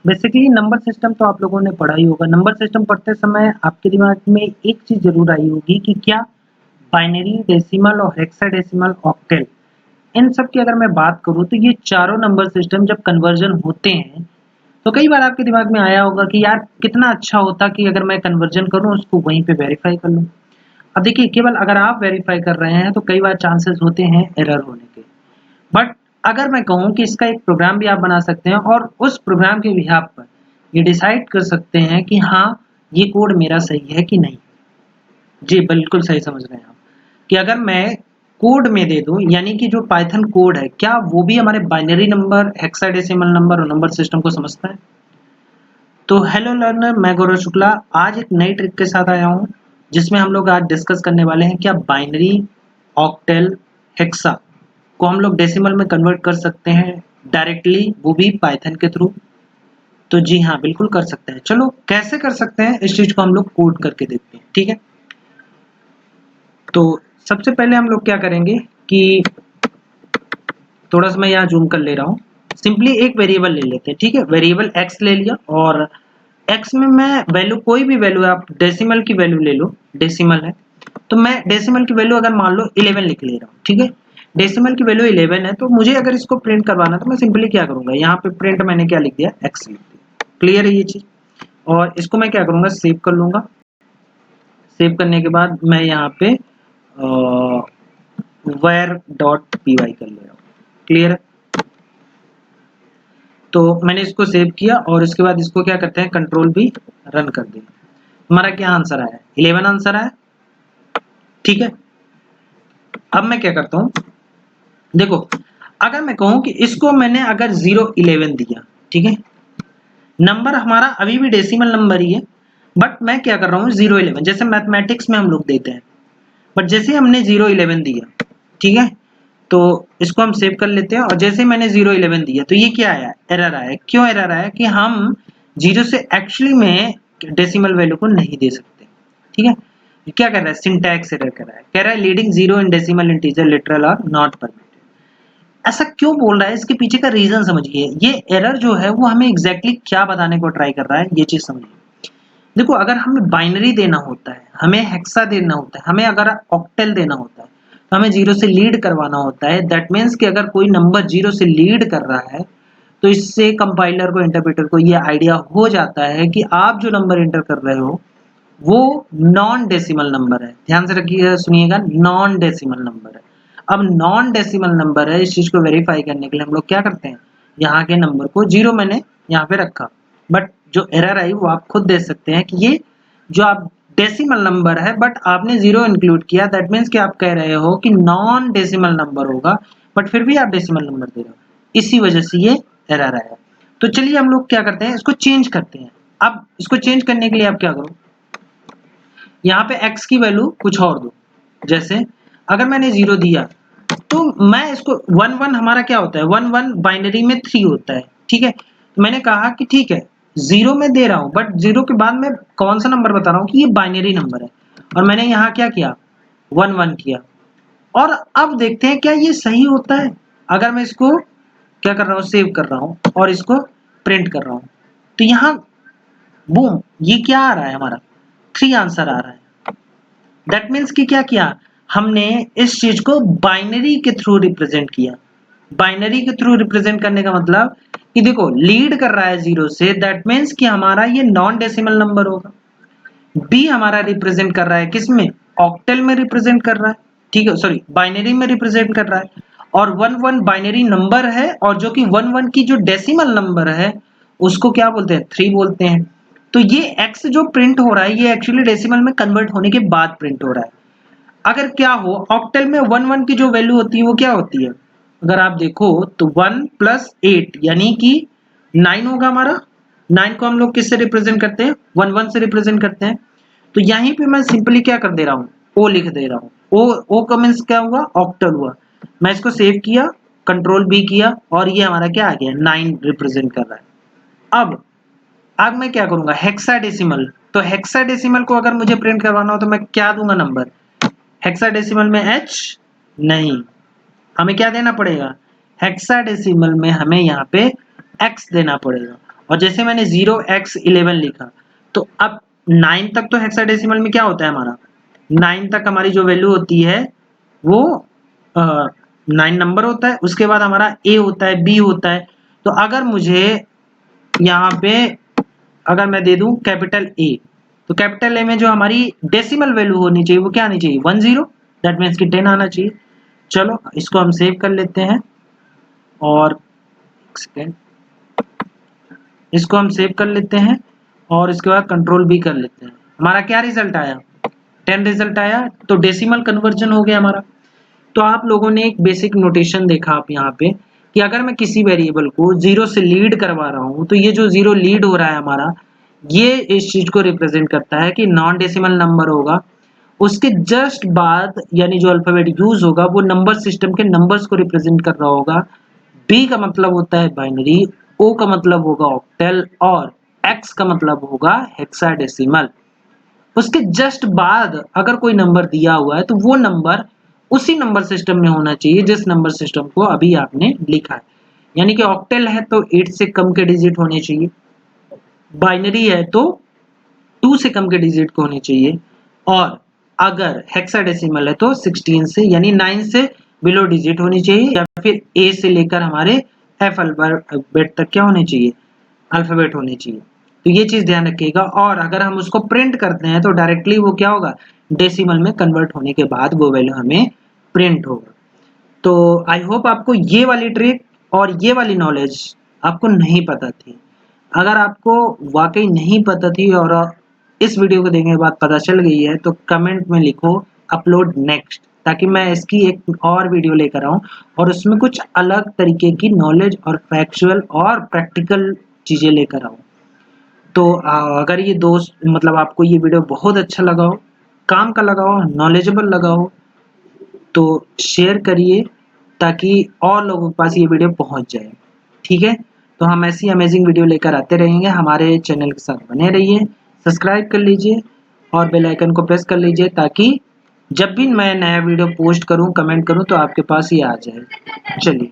Basically number system तो आप लोगों ने पढ़ा ही होगा। नंबर सिस्टम पढ़ते समय आपके दिमाग में एक चीज जरूर आई होगी कि क्या बाइनरी, डेसिमल और हेक्साडेसिमल, ऑक्टल, इन सब की अगर मैं बात करूं तो ये चारों नंबर सिस्टम जब कन्वर्जन होते हैं तो कई बार आपके दिमाग में आया होगा कि यार कितना अच्छा होता कि अगर मैं कन्वर्जन करूं उसको वहीं पे वेरीफाई कर लूं। अब देखिए, केवल अगर आप वेरीफाई कर रहे हैं तो कई बार चांसेस होते हैं एरर होने के। बट अगर मैं कहूं कि इसका एक प्रोग्राम भी आप बना सकते हैं और उस प्रोग्राम के बिहाफ पर ये डिसाइड कर सकते हैं कि हाँ, ये कोड मेरा सही है कि नहीं। जी बिल्कुल सही समझ रहे हैं आप कि अगर मैं कोड में दे दूं, यानी कि जो पाइथन कोड है क्या वो भी हमारे बाइनरी नंबर, हेक्साडेसिमल नंबर और नंबर सिस्टम को समझता है। तो हेलो लर्नर, मैं गौरव शुक्ला आज एक नई ट्रिक के साथ आया हूं जिसमें हम लोग आज डिस्कस करने वाले हैं क्या बाइनरी, ऑक्टल, हेक्सा को हम लोग डेसिमल में कन्वर्ट कर सकते हैं डायरेक्टली, वो भी पाइथन के थ्रू। तो जी हाँ, बिल्कुल कर सकते हैं। चलो कैसे कर सकते हैं इस चीज को हम लोग कोड करके देखते हैं, ठीक है। तो सबसे पहले हम लोग क्या करेंगे कि थोड़ा सा मैं यहाँ जूम कर ले रहा हूँ। सिंपली एक वेरिएबल ले लेते हैं, ठीक है। वेरिएबल एक्स ले लिया और एक्स में मैं वैल्यू, कोई भी वैल्यू, आप डेसिमल की वैल्यू ले लो, डेसिमल है तो मैं डेसिमल की वैल्यू अगर मान लो 11 लिख ले रहा हूँ, ठीक है। डेसिमल की वैल्यू 11 है तो मुझे अगर इसको प्रिंट करवाना तो मैं सिंपली क्या करूंगा, यहाँ पे प्रिंट मैंने क्या लिख दिया, एक्स लिख दिया। क्लियर है ये चीज। और इसको मैं क्या करूंगा, सेव कर लूंगा। सेव करने के बाद मैं यहाँ पे var.py कर ले रहा हूँ। क्लियर है। तो मैंने इसको सेव किया और इसके बाद इसको क्या करते हैं, कंट्रोल भी रन कर दिया। हमारा क्या आंसर आया, 11 आंसर आया, ठीक है। अब मैं क्या करता हूं, देखो अगर मैं कहूं कि इसको मैंने अगर 011 दिया, ठीक है, नंबर हमारा अभी भी डेसिमल नंबर ही है, बट मैं क्या कर रहा हूं 011, जैसे मैथमेटिक्स में हम लोग देते हैं। बट जैसे हमने 011 दिया, ठीक है, तो इसको हम सेव कर लेते हैं और जैसे मैंने 011 दिया तो ये क्या आया, एरर आया। क्यों एरर आया कि हम 0 से एक्चुअली में डेसिमल वैल्यू को नहीं दे सकते, ठीक है। क्या कर रहा है, सिंटैक्स एरर कर रहा है, कह रहा है leading 0 in decimal integer literal और नॉट परमिटेड। ऐसा क्यों बोल रहा है, इसके पीछे का रीजन समझिए। ये एरर जो है वो हमें एग्जैक्टली क्या बताने को ट्राई कर रहा है, ये चीज समझिए। देखो अगर हमें बाइनरी देना होता है, हमें हेक्सा देना होता है, हमें अगर ऑक्टल देना होता है तो हमें 0 से लीड करवाना होता है। दैट मीन्स कि अगर कोई नंबर 0 से लीड कर रहा है तो इससे कंपाइलर को, इंटरप्रेटर को ये आइडिया हो जाता है कि आप जो नंबर एंटर कर रहे हो वो नॉन डेसिमल नंबर है। ध्यान से रखिएगा, सुनिएगा, नॉन डेसिमल नंबर है। अब नॉन डेसिमल नंबर है, इस चीज को वेरीफाई करने के लिए हम लोग क्या करते हैं, यहाँ के नंबर को 0 मैंने यहाँ पे रखा, बट जो एरर आई वो आप खुद देख सकते हैं कि ये जो आप डेसिमल नंबर है बट आपने 0 इंक्लूड किया। दैट मीन्स कि आप कह रहे हो कि नॉन डेसिमल नंबर होगा, बट फिर भी आप डेसिमल नंबर दे रहे हो, इसी वजह से ये एरर आया। तो चलिए हम लोग क्या करते हैं, इसको चेंज करते हैं। अब इसको चेंज करने के लिए आप क्या करो, यहाँ पे x की वैल्यू कुछ और दो। जैसे अगर मैंने 0 दिया तो मैं इसको 1 1, हमारा क्या होता है, 1 1 बाइनरी में 3 होता है, ठीक है। तो मैंने कहा कि ठीक है 0 में दे रहा हूं बट 0 के बाद मैं कौन सा नंबर बता रहा हूं कि ये बाइनरी नंबर है, और मैंने यहाँ क्या किया, 1 1 किया। और अब देखते हैं क्या ये सही होता है। अगर मैं इसको क्या कर रहा हूँ, सेव कर रहा हूँ और इसको प्रिंट कर रहा हूँ तो यहाँ बूम, ये क्या आ रहा है, हमारा 3 आंसर आ रहा है। दैट मीन्स कि क्या किया हमने, इस चीज को बाइनरी के थ्रू रिप्रेजेंट किया। बाइनरी के थ्रू रिप्रेजेंट करने का मतलब कि देखो लीड कर रहा है 0 से, दैट मीन्स कि हमारा ये नॉन डेसिमल नंबर होगा। बी हमारा रिप्रेजेंट कर रहा है किसमें, ऑक्टल में रिप्रेजेंट कर रहा है, ठीक है, सॉरी बाइनरी में रिप्रेजेंट कर रहा है। और 1 1 बाइनरी नंबर है और जो कि 1 1 की जो डेसिमल नंबर है उसको क्या बोलते हैं, 3 बोलते हैं। तो ये x जो प्रिंट हो रहा है ये एक्चुअली डेसिमल में कन्वर्ट होने के बाद प्रिंट हो रहा है। अगर क्या हो ऑक्टल में 1 1 की जो वैल्यू होती है वो क्या होती है, अगर आप देखो तो 1 + 8 यानी कि 9 होगा हमारा। 9 को हम लोग किससे रिप्रेजेंट करते हैं, 1 1 से रिप्रेजेंट करते हैं। तो यहीं पे मैं सिंपली क्या कर दे रहा हूँ, ओ लिख दे रहा हूँ। ओ का मींस क्या हुआ, ऑक्टल हुआ। मैं इसको सेव किया, कंट्रोल बी किया और ये हमारा क्या आ गया, 9 रिप्रेजेंट कर रहा है। अब मैं क्या करूंगा, हेक्साडेसिमल। तो हेक्साडेसिमल को अगर मुझे प्रिंट करवाना हो तो मैं क्या दूंगा नंबर, हेक्साडेसिमल में h नहीं, हमें क्या देना पड़ेगा, हेक्साडेसिमल में हमें यहाँ पे x देना पड़ेगा। और जैसे मैंने 0x11 लिखा तो अब 9 तक तो हेक्साडेसिमल में क्या होता है हमारा, 9 तक हमारी जो वैल्यू होती है वो 9 नंबर होता है, उसके बाद हमारा ए होता है, बी होता है। तो अगर मुझे यहाँ पे अगर मैं दे दूं कैपिटल ए, तो कैपिटल ए में जो हमारी डेसिमल वैल्यू होनी चाहिए वो क्या आनी चाहिए, 10, दैट मीन्स कि 10 आना चाहिए। चलो इसको हम सेव कर लेते हैं और सेकेंड इसको हम सेव कर लेते हैं और इसके बाद कंट्रोल भी कर लेते हैं। हमारा क्या रिजल्ट आया, 10 रिजल्ट आया, तो डेसिमल कन्वर्जन हो गया हमारा। तो आप लोगों ने एक बेसिक नोटेशन देखा आप यहाँ पे कि अगर मैं किसी वेरिएबल को 0 से लीड करवा रहा हूँ तो ये जो 0 लीड हो रहा है हमारा, ये इस चीज को रिप्रेजेंट करता है कि नॉन डेसिमल नंबर होगा। उसके जस्ट बाद यानी जो अल्फाबेट यूज होगा वो नंबर सिस्टम के नंबर्स को रिप्रेजेंट कर रहा होगा। बी का मतलब होता है बाइनरी, ओ का मतलब होगा ऑक्टल और एक्स का मतलब होगा हेक्साडेसिमल। उसके जस्ट बाद अगर कोई नंबर दिया हुआ है तो वो नंबर उसी नंबर सिस्टम में होना चाहिए जिस नंबर सिस्टम को अभी आपने लिखा है। यानी कि ऑक्टल है तो 8 से कम के डिजिट होने चाहिए, बाइनरी है तो 2 से कम के डिजिट को होने चाहिए, और अगर हेक्साडेसिमल है तो 16 से यानी 9 से बिलो डिजिट होनी चाहिए, या फिर ए से लेकर हमारे एफ अल्फाबेट तक क्या होने चाहिए, अल्फाबेट होने चाहिए। तो ये चीज ध्यान रखिएगा। और अगर हम उसको प्रिंट करते हैं तो डायरेक्टली वो क्या होगा, डेसिमल में कन्वर्ट होने के बाद वो वैल्यू हमें प्रिंट होगा। तो आई होप आपको ये वाली ट्रिक और ये वाली नॉलेज आपको नहीं पता थी। अगर आपको वाकई नहीं पता थी और इस वीडियो को देखने के बाद पता चल गई है तो कमेंट में लिखो अपलोड नेक्स्ट, ताकि मैं इसकी एक और वीडियो लेकर आऊँ और उसमें कुछ अलग तरीके की नॉलेज और फैक्चुअल और प्रैक्टिकल चीज़ें लेकर आऊँ। तो अगर ये दोस्त मतलब आपको ये वीडियो बहुत अच्छा लगा हो, काम का लगा हो, नॉलेजेबल लगा हो, तो शेयर करिए ताकि और लोगों के पास ये वीडियो पहुंच जाए। ठीक है, तो हम ऐसी अमेजिंग वीडियो लेकर आते रहेंगे। हमारे चैनल के साथ बने रहिए, सब्सक्राइब कर लीजिए और बेल आइकन को प्रेस कर लीजिए ताकि जब भी मैं नया वीडियो पोस्ट करूं, कमेंट करूं तो आपके पास ये आ जाए। चलिए।